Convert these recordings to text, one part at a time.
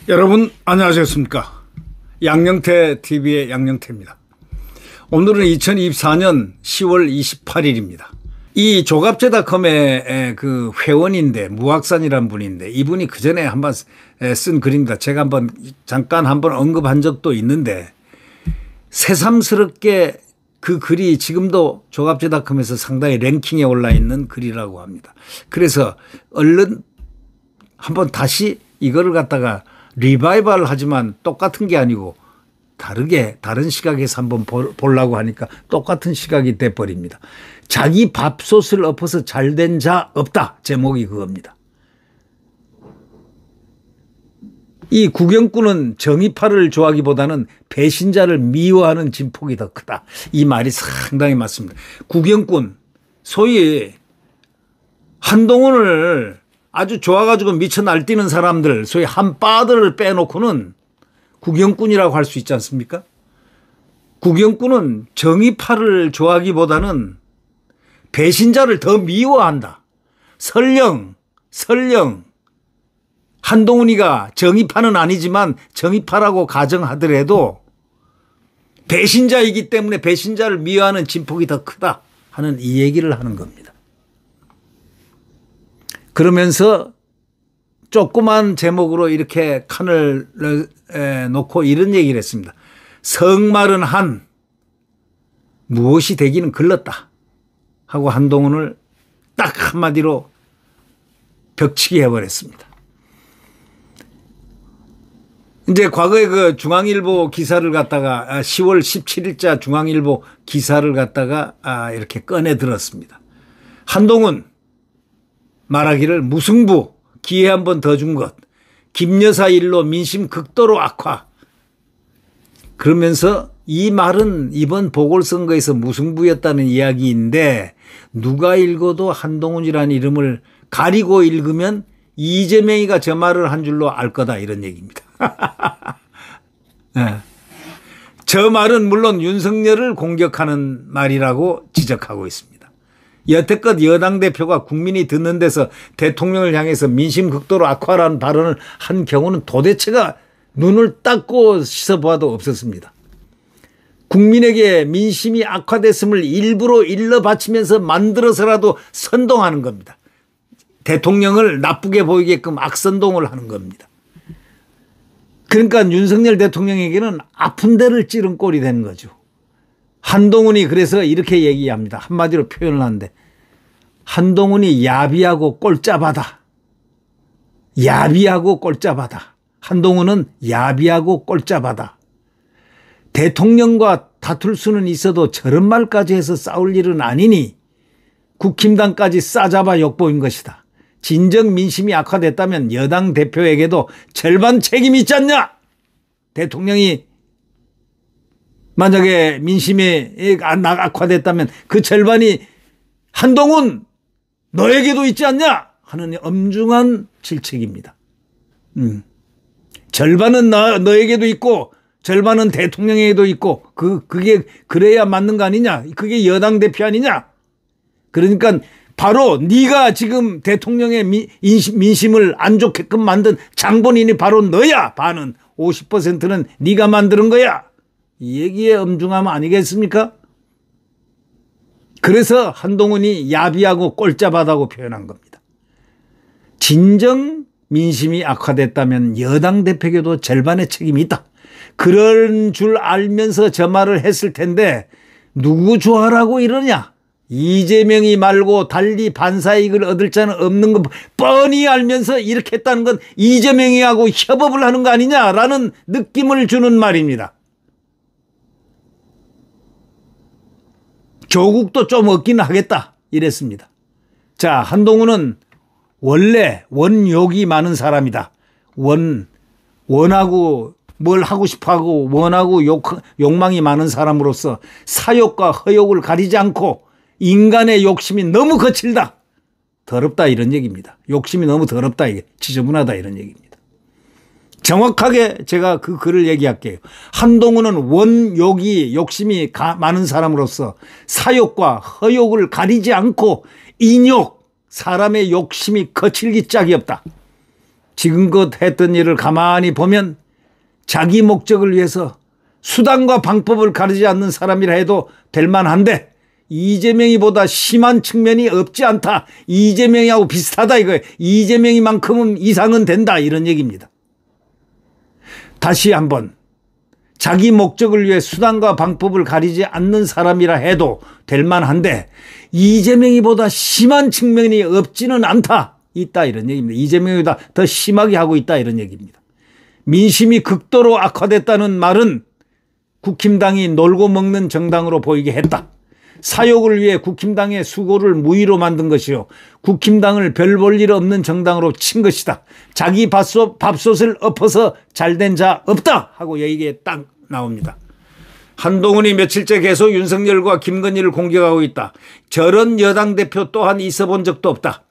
여러분 안녕하셨습니까? 양영태 TV의 양영태입니다. 오늘은 2024년 10월 28일입니다. 이 조갑제닷컴의 그 회원인데 무학산이라는 분인데 이분이 그 전에 한번 쓴 글입니다. 제가 잠깐 언급한 적도 있는데 새삼스럽게 그 글이 지금도 조갑제닷컴에서 상당히 랭킹에 올라 있는 글이라고 합니다. 그래서 얼른 한번 다시 이거를 갖다가 리바이벌 하지만 똑같은 게 아니고 다른 시각에서 한번 보려고 하니까 똑같은 시각이 돼버립니다. 자기 밥솥을 엎어서 잘된 자 없다. 제목이 그겁니다. 이 구경꾼은 정의파를 좋아하기보다는 배신자를 미워하는 진폭이 더 크다. 이 말이 상당히 맞습니다. 구경꾼, 소위 한동훈을 아주 좋아가지고 미쳐 날뛰는 사람들, 소위 한빠들을 빼놓고는 구경꾼이라고 할 수 있지 않습니까? 구경꾼은 정의파를 좋아하기보다는 배신자를 더 미워한다. 설령 한동훈이가 정의파는 아니지만 정의파라고 가정하더라도 배신자이기 때문에 배신자를 미워하는 진폭이 더 크다 하는 이 얘기를 하는 겁니다. 그러면서 조그만 제목으로 이렇게 칸을 놓고 이런 얘기를 했습니다. 성마른 한 무엇이 되기는 글렀다 하고 한동훈을 딱 한마디로 벽치기 해버렸습니다. 이제 과거에 그 중앙일보 기사를 갖다가 10월 17일자 중앙일보 기사를 갖다가 이렇게 꺼내 들었습니다. 한동훈 말하기를 무승부 기회 한 번 더 준 것 김여사 일로 민심 극도로 악화. 그러면서 이 말은 이번 보궐선거에서 무승부였다는 이야기인데 누가 읽어도 한동훈이라는 이름을 가리고 읽으면 이재명이가 저 말을 한 줄로 알 거다 이런 얘기입니다. 네. 저 말은 물론 윤석열을 공격하는 말이라고 지적하고 있습니다. 여태껏 여당 대표가 국민이 듣는 데서 대통령을 향해서 민심 극도로 악화라는 발언을 한 경우는 도대체가 눈을 닦고 씻어보아도 없었습니다. 국민에게 민심이 악화됐음을 일부러 일러 바치면서 만들어서라도 선동하는 겁니다. 대통령을 나쁘게 보이게끔 악선동을 하는 겁니다. 그러니까 윤석열 대통령에게는 아픈 데를 찌른 꼴이 되는 거죠. 한동훈이 그래서 이렇게 얘기합니다. 한마디로 표현을 하는데 한동훈이 야비하고 꼴짜바다. 야비하고 꼴짜바다. 한동훈은 야비하고 꼴짜바다. 대통령과 다툴 수는 있어도 저런 말까지 해서 싸울 일은 아니니 국힘당까지 싸잡아 욕보인 것이다. 진정 민심이 악화됐다면 여당 대표에게도 절반 책임이 있지 않냐. 대통령이 만약에 민심이 악화됐다면 그 절반이 한동훈 너에게도 있지 않냐 하는 엄중한 질책입니다. 절반은 너에게도 있고 절반은 대통령에게도 있고 그게 그래야 맞는 거 아니냐. 그게 여당 대표 아니냐. 그러니까 바로 네가 지금 대통령의 민심을 안 좋게끔 만든 장본인이 바로 너야. 반은 50%는 네가 만드는 거야. 이 얘기의 엄중함 아니겠습니까? 그래서 한동훈이 야비하고 꼴짜바다고 표현한 겁니다. 진정 민심이 악화됐다면 여당 대표에게도 절반의 책임이 있다. 그런 줄 알면서 저 말을 했을 텐데 누구 좋아라고 이러냐. 이재명이 말고 달리 반사이익을 얻을 자는 없는 거 뻔히 알면서 이렇게 했다는 건 이재명이하고 협업을 하는 거 아니냐라는 느낌을 주는 말입니다. 조국도 좀 얻긴 하겠다 이랬습니다. 자, 한동훈은 원래 원욕이 많은 사람이다. 원하고 뭘 하고 싶어하고 원하고 욕망이 많은 사람으로서 사욕과 허욕을 가리지 않고 인간의 욕심이 너무 거칠다. 더럽다 이런 얘기입니다. 욕심이 너무 더럽다. 이게 지저분하다 이런 얘기입니다. 정확하게 제가 그 글을 얘기할게요. 한동훈은 원욕이 욕심이 많은 사람으로서 사욕과 허욕을 가리지 않고 인욕, 사람의 욕심이 거칠기 짝이 없다. 지금껏 했던 일을 가만히 보면 자기 목적을 위해서 수단과 방법을 가리지 않는 사람이라 해도 될 만한데 이재명이보다 심한 측면이 없지 않다. 이재명이하고 비슷하다 이거예요. 이재명이만큼은 이상은 된다 이런 얘기입니다. 다시 한번 자기 목적을 위해 수단과 방법을 가리지 않는 사람이라 해도 될 만한데 이재명이보다 심한 측면이 없지는 않다. 있다 이런 얘기입니다. 이재명보다 더 심하게 하고 있다 이런 얘기입니다. 민심이 극도로 악화됐다는 말은 국힘당이 놀고 먹는 정당으로 보이게 했다. 사욕을 위해 국힘당의 수고를 무의로 만든 것이요. 국힘당을 별 볼 일 없는 정당으로 친 것이다. 자기 밥솥을 엎어서 잘된 자 없다 하고 여기에 딱 나옵니다. 한동훈이 며칠째 계속 윤석열과 김건희를 공격하고 있다. 저런 여당 대표 또한 있어 본 적도 없다.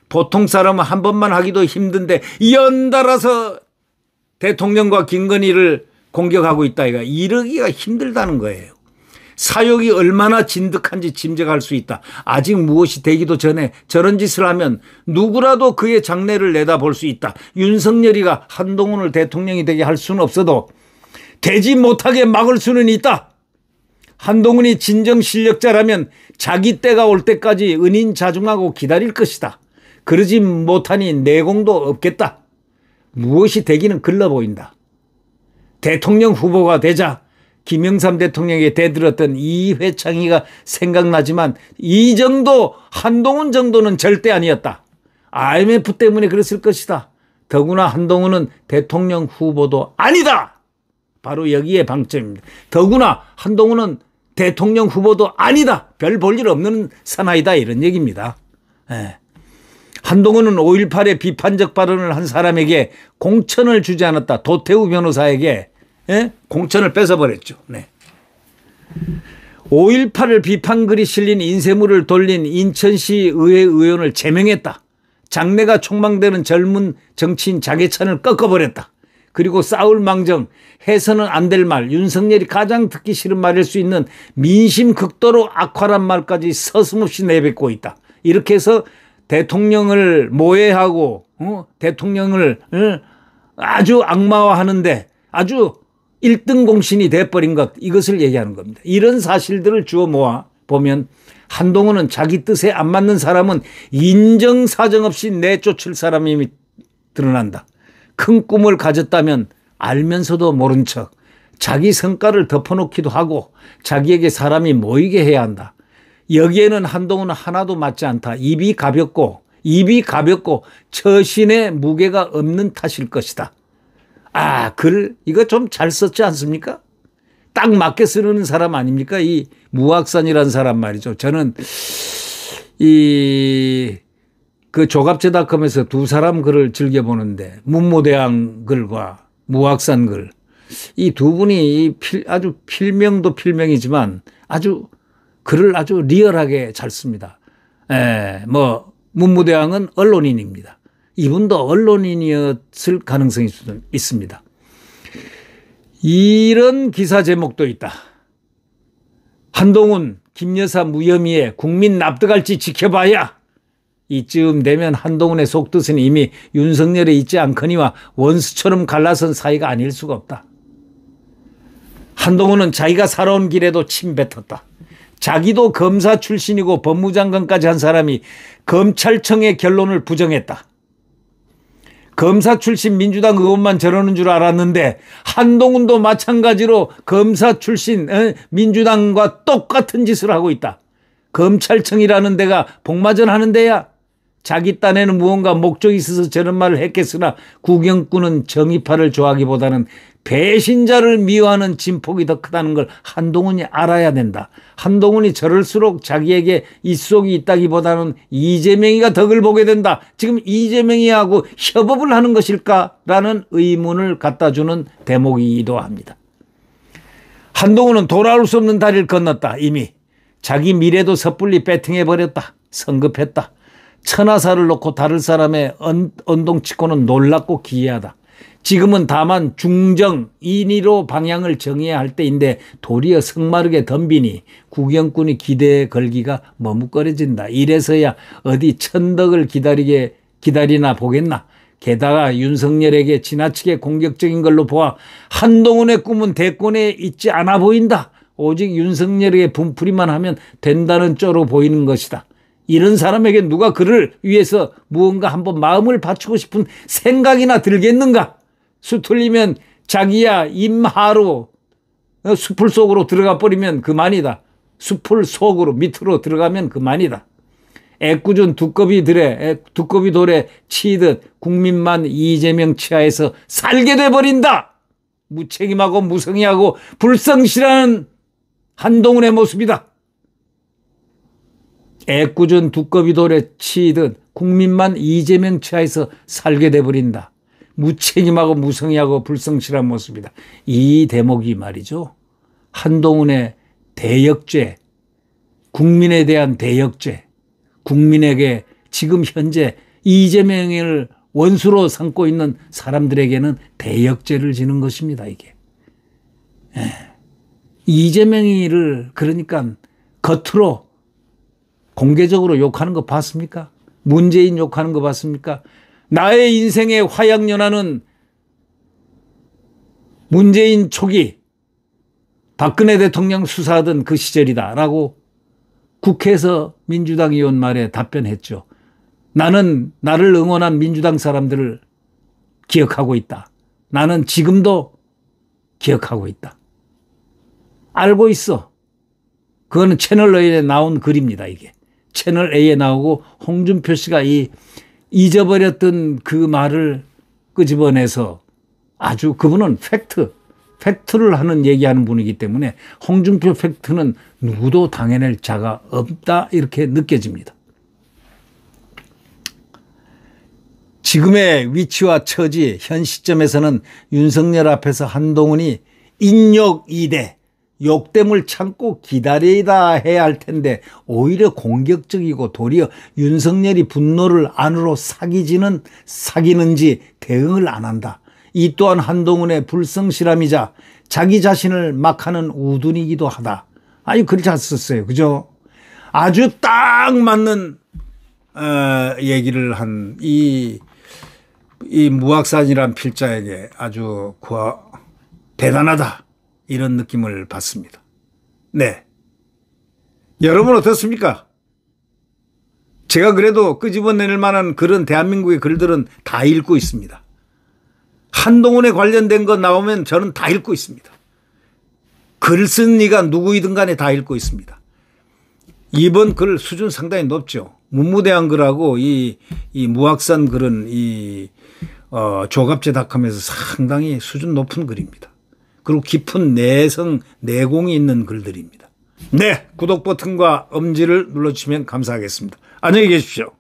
보통 사람은 한 번만 하기도 힘든데 연달아서 대통령과 김건희를 공격하고 있다. 이러기가 힘들다는 거예요. 사욕이 얼마나 진득한지 짐작할 수 있다. 아직 무엇이 되기도 전에 저런 짓을 하면 누구라도 그의 장래를 내다볼 수 있다. 윤석열이가 한동훈을 대통령이 되게 할 수는 없어도 되지 못하게 막을 수는 있다. 한동훈이 진정 실력자라면 자기 때가 올 때까지 은인자중하고 기다릴 것이다. 그러지 못하니 내공도 없겠다. 무엇이 되기는 글러 보인다. 대통령 후보가 되자 김영삼 대통령에게 대들었던 이회창이가 생각나지만 이 정도 한동훈 정도는 절대 아니었다. IMF 때문에 그랬을 것이다. 더구나 한동훈은 대통령 후보도 아니다. 바로 여기에 방점입니다. 더구나 한동훈은 대통령 후보도 아니다. 별 볼 일 없는 사나이다 이런 얘기입니다. 한동훈은 5.18에 비판적 발언을 한 사람에게 공천을 주지 않았다. 도태우 변호사에게 공천을 뺏어버렸죠. 5.18을 비판글이 실린 인쇄물을 돌린 인천시 의회 의원을 제명했다. 장래가 촉망되는 젊은 정치인 장해찬을 꺾어버렸다. 그리고 싸울 망정, 해서는 안 될 말, 윤석열이 가장 듣기 싫은 말일 수 있는 민심 극도로 악화란 말까지 서슴없이 내뱉고 있다. 이렇게 해서 대통령을 모해하고 대통령을 아주 악마화하는데 아주 1등 공신이 돼버린 것, 이것을 얘기하는 겁니다. 이런 사실들을 주워 모아 보면 한동훈은 자기 뜻에 안 맞는 사람은 인정사정 없이 내쫓을 사람이 드러난다. 큰 꿈을 가졌다면 알면서도 모른 척 자기 성과를 덮어놓기도 하고 자기에게 사람이 모이게 해야 한다. 여기에는 한동훈은 하나도 맞지 않다. 입이 가볍고 처신의 무게가 없는 탓일 것이다. 글 이거 좀 잘 썼지 않습니까? 딱 맞게 쓰는 사람 아닙니까? 이 무학산이라는 사람 말이죠. 저는 그 조갑제닷컴에서 두 사람 글을 즐겨보는데 문무대왕 글과 무학산 글, 이 두 분이 아주 필명도 필명이지만 아주 글을 아주 리얼하게 잘 씁니다. 문무대왕은 언론인입니다. 이분도 언론인이었을 가능성이 있습니다. 이런 기사 제목도 있다. 한동훈, 김여사 무혐의에 국민 납득할지 지켜봐야. 이쯤 되면 한동훈의 속뜻은 이미 윤석열에 있지 않거니와 원수처럼 갈라선 사이가 아닐 수가 없다. 한동훈은 자기가 살아온 길에도 침 뱉었다. 자기도 검사 출신이고 법무장관까지 한 사람이 검찰청의 결론을 부정했다. 검사 출신 민주당 의원만 저러는 줄 알았는데 한동훈도 마찬가지로 검사 출신 민주당과 똑같은 짓을 하고 있다. 검찰청이라는 데가 복마전 하는 데야. 자기 딴에는 무언가 목적이 있어서 저런 말을 했겠으나 구경꾼은 정의파를 좋아하기보다는 배신자를 미워하는 진폭이 더 크다는 걸 한동훈이 알아야 된다. 한동훈이 저럴수록 자기에게 입속이 있다기보다는 이재명이가 덕을 보게 된다. 지금 이재명이하고 협업을 하는 것일까라는 의문을 갖다 주는 대목이기도 합니다. 한동훈은 돌아올 수 없는 다리를 건넜다. 이미 자기 미래도 섣불리 배팅해버렸다. 성급했다. 천하사를 놓고 다른 사람의 언동치고는 놀랍고 기이하다. 지금은 다만 중정, 인의로 방향을 정해야 할 때인데 도리어 성마르게 덤비니 구경꾼이 기대에 걸기가 머뭇거려진다. 이래서야 어디 천덕을 기다리나 보겠나. 게다가 윤석열에게 지나치게 공격적인 걸로 보아 한동훈의 꿈은 대권에 있지 않아 보인다. 오직 윤석열에게 분풀이만 하면 된다는 쪽으로 보이는 것이다. 이런 사람에게 누가 그를 위해서 무언가 한번 마음을 바치고 싶은 생각이나 들겠는가? 수틀리면 자기야 임하로 숲을 속으로 들어가 버리면 그만이다. 숲을 속으로 밑으로 들어가면 그만이다. 애꿎은 두꺼비 돌에 치듯 국민만 이재명 치하에서 살게 돼버린다. 무책임하고 무성의하고 불성실한 한동훈의 모습이다. 애꿎은 두꺼비 돌에 치듯 국민만 이재명 치하에서 살게 돼버린다. 무책임하고 무성의하고 불성실한 모습이다. 이 대목이 말이죠. 한동훈의 대역죄, 국민에 대한 대역죄, 국민에게 지금 현재 이재명을 원수로 삼고 있는 사람들에게는 대역죄를 지는 것입니다. 이게. 이재명이를 그러니까 겉으로 공개적으로 욕하는 거 봤습니까? 문재인 욕하는 거 봤습니까? 나의 인생의 화양연화는 문재인 초기 박근혜 대통령 수사하던 그 시절이다 라고 국회에서 민주당 의원 말에 답변했죠. 나는 나를 응원한 민주당 사람들을 기억하고 있다. 나는 지금도 기억하고 있다. 알고 있어. 그거는 채널A에 나온 글입니다. 이게. 채널A에 나오고 홍준표 씨가 이 잊어버렸던 그 말을 끄집어내서 아주 그분은 팩트를 하는 얘기하는 분이기 때문에 홍준표 팩트는 누구도 당해낼 자가 없다 이렇게 느껴집니다. 지금의 위치와 처지 현 시점에서는 윤석열 앞에서 한동훈이 인욕 2대 욕됨을 참고 기다리다 해야 할 텐데 오히려 공격적이고 도리어 윤석열이 분노를 안으로 사기는지 대응을 안 한다. 이 또한 한동훈의 불성실함이자 자기 자신을 막 하는 우둔이기도 하다. 아니 그렇지 않았어요. 그죠? 아주 딱 맞는 얘기를 한 이 무악산이란 필자에게 아주 대단하다. 이런 느낌을 받습니다. 네. 여러분 어떻습니까? 제가 그래도 끄집어낼 만한 그런 대한민국의 글들은 다 읽고 있습니다. 한동훈에 관련된 거 나오면 저는 다 읽고 있습니다. 글 쓴 이가 누구이든 간에 다 읽고 있습니다. 이번 글 수준 상당히 높죠. 문무대한 글하고 이 무악산 글은 조갑제닷컴에서 상당히 수준 높은 글입니다. 그리고 깊은 내공이 있는 글들입니다. 네, 구독 버튼과 엄지를 눌러주시면 감사하겠습니다. 안녕히 계십시오.